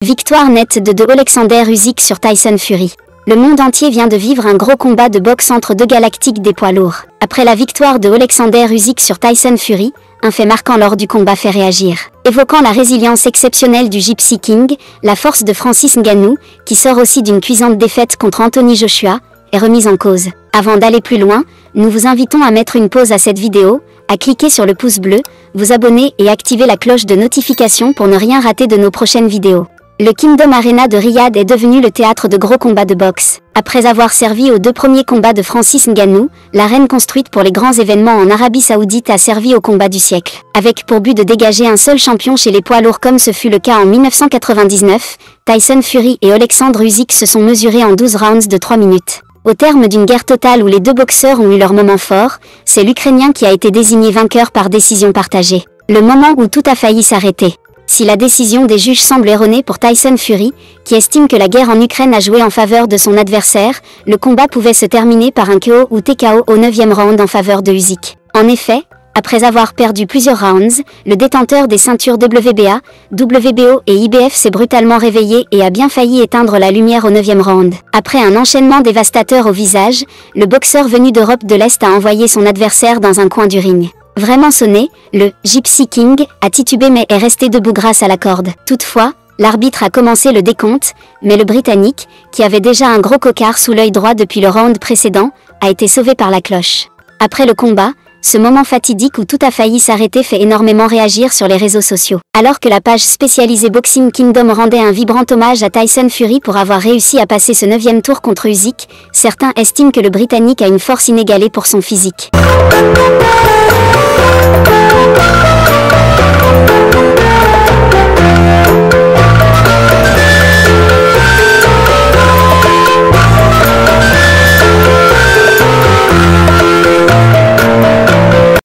Victoire nette de Alexander Usyk sur Tyson Fury. Le monde entier vient de vivre un gros combat de boxe entre deux galactiques des poids lourds. Après la victoire de Alexander Usyk sur Tyson Fury, un fait marquant lors du combat fait réagir. Évoquant la résilience exceptionnelle du Gypsy King, la force de Francis Ngannou, qui sort aussi d'une cuisante défaite contre Anthony Joshua, est remise en cause. Avant d'aller plus loin, nous vous invitons à mettre une pause à cette vidéo, à cliquer sur le pouce bleu, vous abonner et activer la cloche de notification pour ne rien rater de nos prochaines vidéos. Le Kingdom Arena de Riyad est devenu le théâtre de gros combats de boxe. Après avoir servi aux deux premiers combats de Francis Ngannou, l'arène construite pour les grands événements en Arabie Saoudite a servi au combat du siècle. Avec pour but de dégager un seul champion chez les poids lourds comme ce fut le cas en 1999, Tyson Fury et Alexander Usyk se sont mesurés en 12 rounds de 3 minutes. Au terme d'une guerre totale où les deux boxeurs ont eu leur moment fort, c'est l'Ukrainien qui a été désigné vainqueur par décision partagée. Le moment où tout a failli s'arrêter. Si la décision des juges semble erronée pour Tyson Fury, qui estime que la guerre en Ukraine a joué en faveur de son adversaire, le combat pouvait se terminer par un KO ou TKO au 9e round en faveur de Usyk. En effet, après avoir perdu plusieurs rounds, le détenteur des ceintures WBA, WBO et IBF s'est brutalement réveillé et a bien failli éteindre la lumière au 9e round. Après un enchaînement dévastateur au visage, le boxeur venu d'Europe de l'Est a envoyé son adversaire dans un coin du ring. Vraiment sonné, le Gypsy King a titubé mais est resté debout grâce à la corde. Toutefois, l'arbitre a commencé le décompte, mais le Britannique, qui avait déjà un gros cocard sous l'œil droit depuis le round précédent, a été sauvé par la cloche. Après le combat, ce moment fatidique où tout a failli s'arrêter fait énormément réagir sur les réseaux sociaux. Alors que la page spécialisée Boxing Kingdom rendait un vibrant hommage à Tyson Fury pour avoir réussi à passer ce 9e tour contre Usyk, certains estiment que le Britannique a une force inégalée pour son physique.